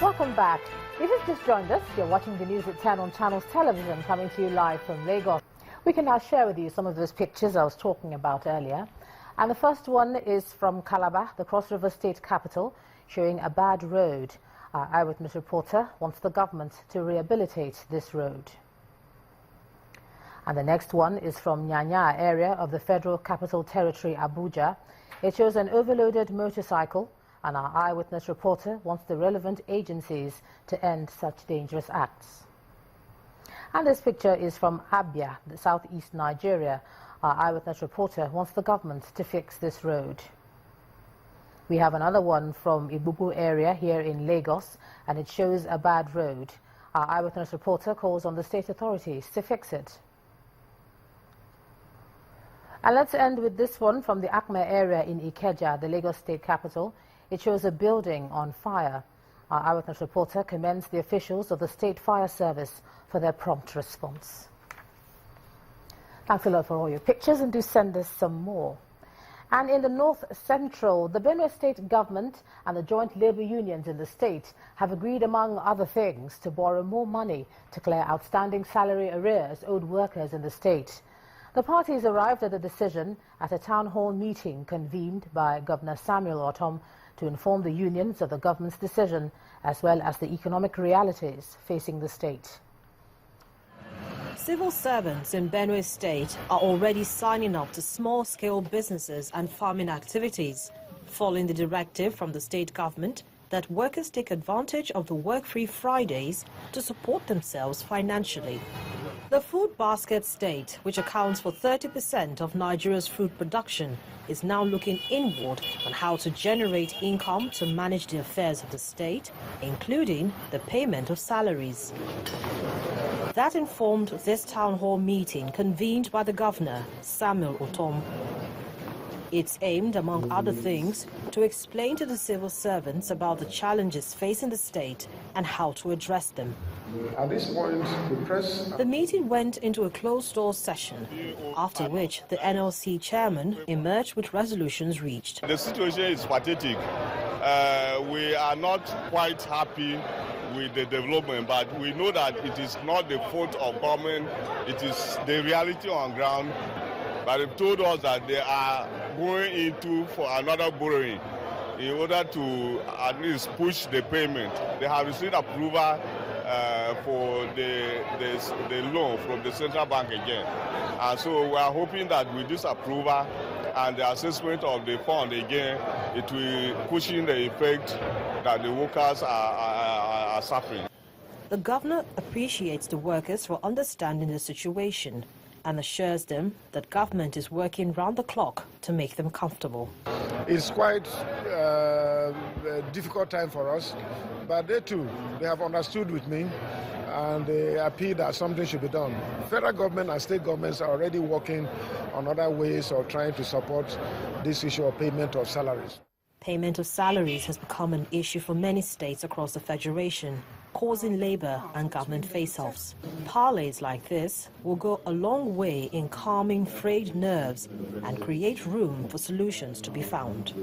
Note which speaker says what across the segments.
Speaker 1: Welcome back. If you've just joined us, you're watching the news at 10 on Channels Television, coming to you live from Lagos. We can now share with you some of those pictures I was talking about earlier. And the first one is from Calabar, the Cross River State capital, showing a bad road. Our Eyewitness reporter wants the government to rehabilitate this road. And the next one is from Nyanya area of the Federal Capital Territory, Abuja. It shows an overloaded motorcycle, and our Eyewitness reporter wants the relevant agencies to end such dangerous acts. And this picture is from Abia, the southeast Nigeria. Our Eyewitness reporter wants the government to fix this road. We have another one from Ibubu area here in Lagos, and it shows a bad road. Our Eyewitness reporter calls on the state authorities to fix it. And let's end with this one from the Akme area in Ikeja, the Lagos state capital. It shows a building on fire. Our Eyewitness reporter commends the officials of the State Fire Service for their prompt response. Thanks a lot for all your pictures, and do send us some more. And in the North Central, the Benue state government and the joint labour unions in the state have agreed, among other things, to borrow more money to clear outstanding salary arrears owed workers in the state. The parties arrived at a decision at a town hall meeting convened by Governor Samuel Ortom to inform the unions of the government's decision, as well as the economic realities facing the state.
Speaker 2: Civil servants in Benue State are already signing up to small-scale businesses and farming activities, following the directive from the state government that workers take advantage of the work-free Fridays to support themselves financially. The food basket state, which accounts for 30% of Nigeria's food production, is now looking inward on how to generate income to manage the affairs of the state, including the payment of salaries. That informed this town hall meeting convened by the governor, Samuel Ortom. It's aimed, among other things, to explain to the civil servants about the challenges facing the state and how to address them.
Speaker 3: At this point,
Speaker 2: the meeting went into a closed-door session, after which the NLC chairman emerged with resolutions reached.
Speaker 4: The situation is pathetic. We are not quite happy with the development, but we know that it is not the fault of government, it is the reality on ground. But they've told us that they are going into for another borrowing in order to at least push the payment. They have received approval for the loan from the central bank again. And so we are hoping that with this approval and the assessment of the fund again, it will push in the effect that the workers are suffering.
Speaker 2: The governor appreciates the workers for understanding the situation and assures them that government is working round the clock to make them comfortable.
Speaker 3: It's quite a difficult time for us, but they too, they have understood with me, and they appeal that something should be done. Federal government and state governments are already working on other ways of trying to support this issue of payment of salaries.
Speaker 2: Payment of salaries has become an issue for many states across the Federation, causing labor and government face-offs. Parleys like this will go a long way in calming frayed nerves and create room for solutions to be found.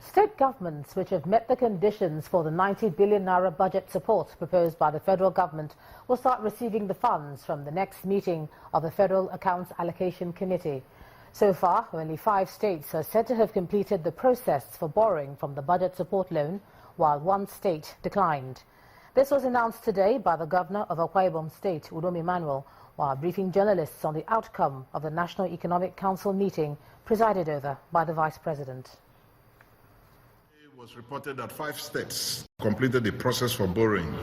Speaker 1: State governments which have met the conditions for the 90 billion naira budget support proposed by the federal government will start receiving the funds from the next meeting of the Federal Accounts Allocation Committee. So far, only 5 states are said to have completed the process for borrowing from the budget support loan, while 1 state declined. This was announced today by the governor of Akwa Ibom State, Udom Emmanuel, while briefing journalists on the outcome of the National Economic Council meeting presided over by the Vice President.
Speaker 5: It was reported that 5 states completed the process for borrowing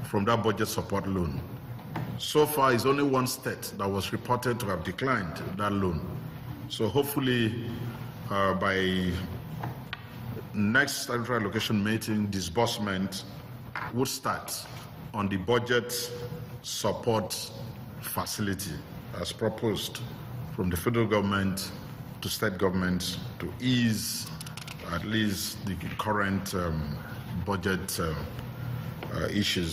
Speaker 5: from that budget support loan. So far, it's only 1 state that was reported to have declined that loan. So hopefully, by next statutory allocation meeting, disbursement would start on the budget support facility as proposed from the federal government to state governments to ease at least the current budget issues.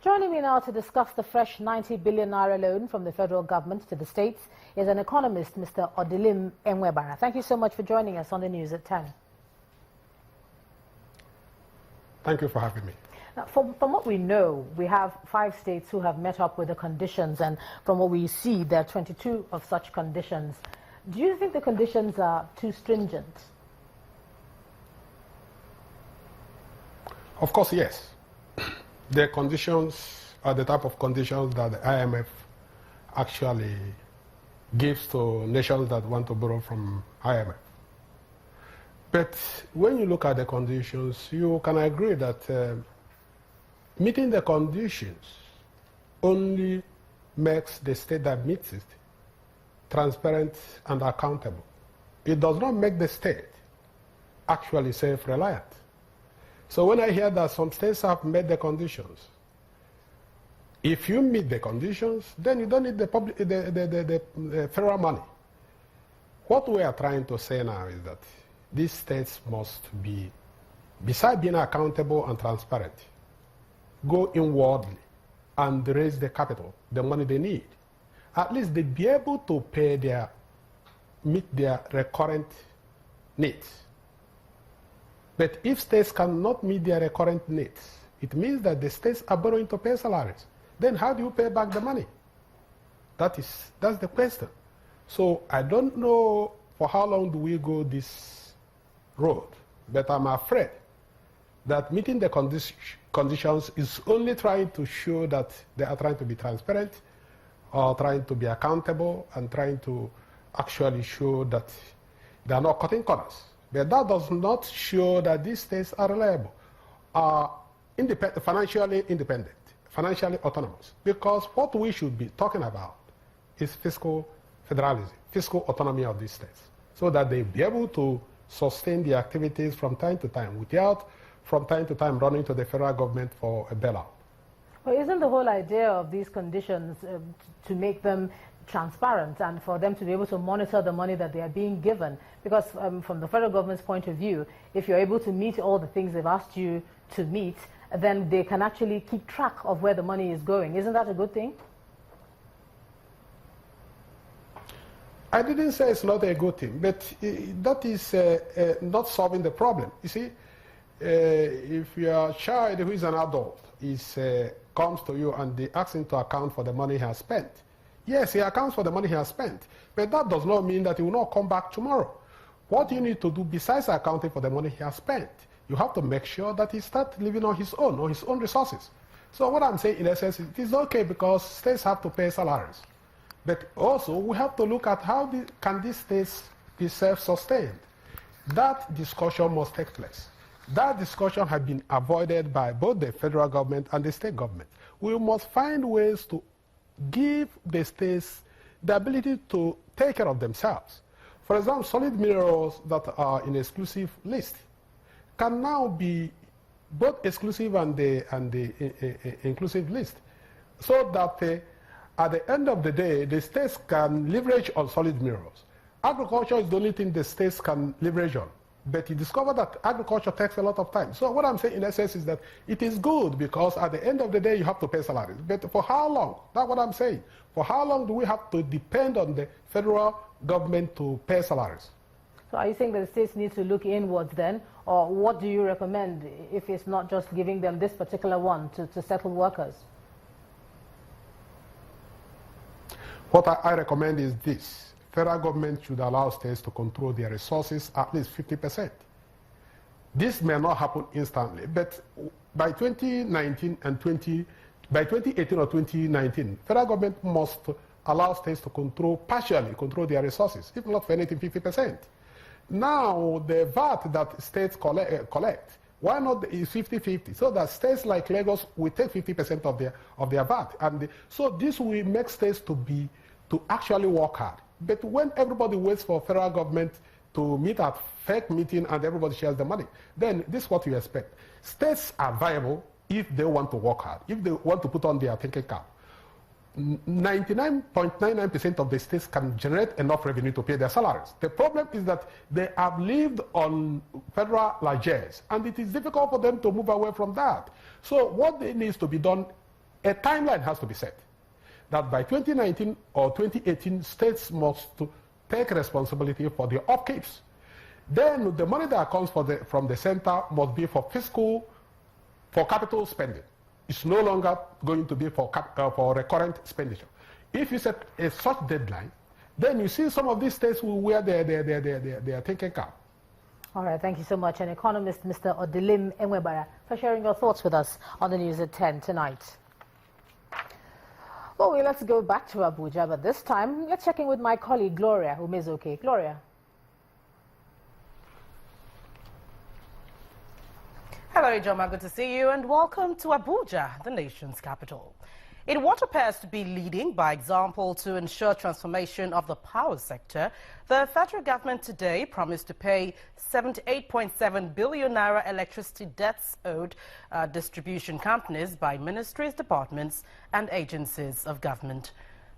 Speaker 1: Joining me now now to discuss the fresh 90 billion naira loan from the federal government to the states is an economist, Mr. Odilim Enwebara. Thank you so much for joining us on the news at 10.
Speaker 6: Thank you for having me.
Speaker 1: Now, from what we know, we have 5 states who have met up with the conditions, and from what we see, there are 22 of such conditions. Do you think the conditions are too stringent?
Speaker 6: Of course, yes. The conditions are the type of conditions that the IMF actually gives to nations that want to borrow from IMF. But when you look at the conditions, you can agree that meeting the conditions only makes the state that meets it transparent and accountable. It does not make the state actually self-reliant. So when I hear that some states have met the conditions, if you meet the conditions, then you don't need the federal money. What we are trying to say now is that these states must be, besides being accountable and transparent, go inwardly and raise the capital, the money they need. At least they be able to meet their recurrent needs. But if states cannot meet their recurrent needs, it means that the states are borrowing to pay salaries. Then how do you pay back the money? That's the question. So I don't know for how long do we go this road, but I'm afraid that meeting the conditions is only trying to show that they are trying to be transparent or trying to be accountable and trying to actually show that they are not cutting corners. But that does not show that these states are reliable, are financially independent, financially autonomous. Because what we should be talking about is fiscal federalism, fiscal autonomy of these states, so that they be able to sustain the activities from time to time without, from time to time, running to the federal government for a bailout.
Speaker 1: Well, isn't the whole idea of these conditions to make them transparent and for them to be able to monitor the money that they are being given? Because from the federal government's point of view, if you're able to meet all the things they've asked you to meet, then they can actually keep track of where the money is going. Isn't that a good thing?
Speaker 6: I didn't say it's not a good thing, but that is not solving the problem. You see, if your child who is an adult comes to you and they ask him to account for the money he has spent, yes, he accounts for the money he has spent, but that does not mean that he will not come back tomorrow. What you need to do besides accounting for the money he has spent, you have to make sure that he starts living on his own resources. So what I'm saying in essence, it is okay because states have to pay salaries. But also we have to look at how can these states be self-sustained. That discussion must take place. That discussion has been avoided by both the federal government and the state government. We must find ways to give the states the ability to take care of themselves. For example, solid minerals that are in exclusive list can now be both exclusive and the inclusive list, so that at the end of the day, the states can leverage on solid minerals. Agriculture is the only thing the states can leverage on. But you discover that agriculture takes a lot of time. So what I'm saying in essence is that it is good because at the end of the day you have to pay salaries. But for how long? That's what I'm saying. For how long do we have to depend on the federal government to pay salaries?
Speaker 1: So are you saying that the states need to look inwards then? Or what do you recommend if it's not just giving them this particular one to settle workers?
Speaker 6: What I recommend is this. Federal government should allow states to control their resources at least 50%. This may not happen instantly, but by 2019 and by 2018 or 2019, federal government must allow states to partially control their resources, if not for anything 50%. Now, the VAT that states collect, why not is 50-50, so that states like Lagos will take 50% of their VAT. And so this will make states to actually work hard. But when everybody waits for federal government to meet at fake meeting and everybody shares the money, then this is what you expect. States are viable if they want to work hard, if they want to put on their thinking cap. 99.99% of the states can generate enough revenue to pay their salaries. The problem is that they have lived on federal largesse, and it is difficult for them to move away from that. So what needs to be done a timeline has to be set that by 2019 or 2018, states must take responsibility for the upkeeps. Then the money that comes from the center must be for fiscal, for capital spending. It's no longer going to be for recurrent expenditure. If you set a such deadline, then you see some of these states where they are taking care.
Speaker 1: All right, thank you so much. And economist Mr. Odilim Enwebara for sharing your thoughts with us on the news at 10 tonight. Well, let's go back to Abuja, but this time let's check in with my colleague Gloria Umezoke. Gloria.
Speaker 7: Hello, Ijoma. Good to see you and welcome to Abuja, the nation's capital. In what appears to be leading by example to ensure transformation of the power sector, the federal government today promised to pay 78.7 billion naira electricity debts owed distribution companies by ministries, departments and agencies of government.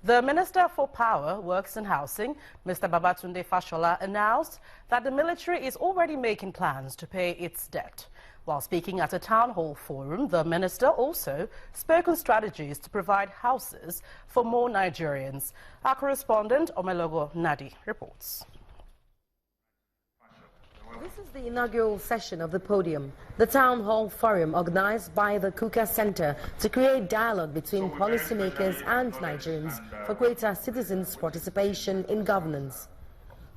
Speaker 7: The Minister for Power, Works and Housing, Mr. Babatunde Fashola, announced that the military is already making plans to pay its debt. While speaking at a town hall forum, the minister also spoke on strategies to provide houses for more Nigerians. Our correspondent, Omelogo Nadi, reports.
Speaker 8: This is the inaugural session of the podium, the town hall forum organized by the Kuka Center to create dialogue between policymakers and Nigerians for greater citizens' participation in governance.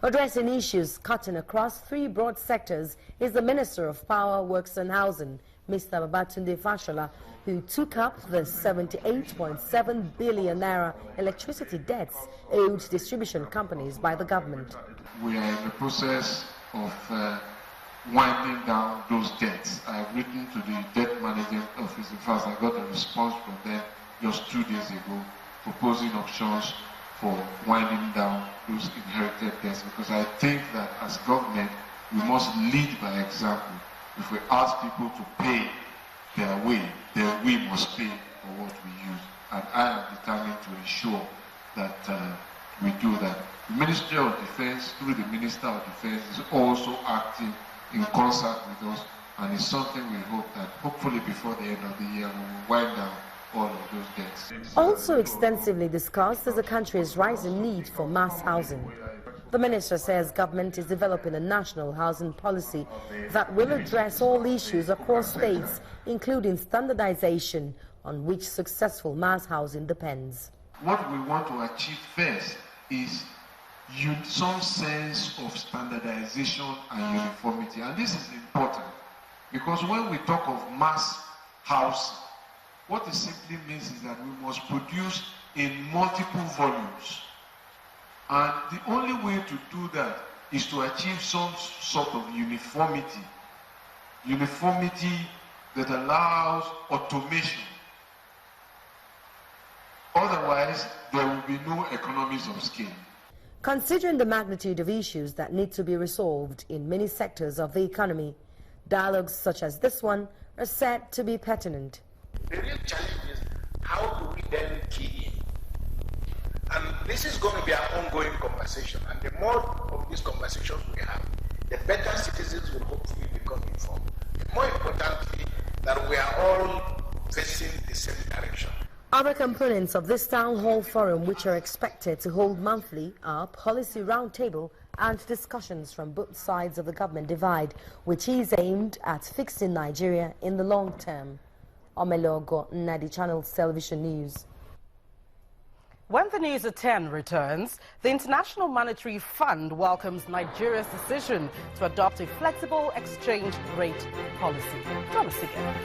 Speaker 8: Addressing issues cutting across three broad sectors is the Minister of Power, Works and Housing, Mr. Babatunde Fashola, who took up the 78.7 billion naira electricity debts owed distribution companies by the government.
Speaker 9: We are in the process of winding down those debts. I have written to the debt management office. In fact, I got a response from them just 2 days ago proposing options for winding down those inherited debts, because I think that as government we must lead by example. If we ask people to pay their way, then we must pay for what we use. And I am determined to ensure that we do that. The Ministry of Defense, through the Minister of Defense, is also acting in concert with us, and it's something we hope that hopefully before the end of the year we will wind down all of those debts.
Speaker 8: Also extensively discussed is the country's rising need for mass housing. The minister says government is developing a national housing policy that will address all issues across states, including standardization, on which successful mass housing depends.
Speaker 9: What we want to achieve first is some sense of standardization and uniformity. And this is important because when we talk of mass housing, what it simply means is that we must produce in multiple volumes. And the only way to do that is to achieve some sort of uniformity. Uniformity that allows automation. Otherwise, there will be no economies of scale.
Speaker 8: Considering the magnitude of issues that need to be resolved in many sectors of the economy, dialogues such as this one are said to be pertinent.
Speaker 10: The real challenge is how do we then key in? And this is going to be an ongoing conversation. And the more of these conversations we have, the better citizens will hopefully become informed. More importantly, that we are all facing the same direction.
Speaker 8: Other components of this town hall forum, which are expected to hold monthly, are policy roundtable and discussions from both sides of the government divide, which is aimed at fixing Nigeria in the long term. Omelogo Nadi, Channels Television News.
Speaker 7: When the news at 10 returns, the International Monetary Fund welcomes Nigeria's decision to adopt a flexible exchange rate policy. Join us again.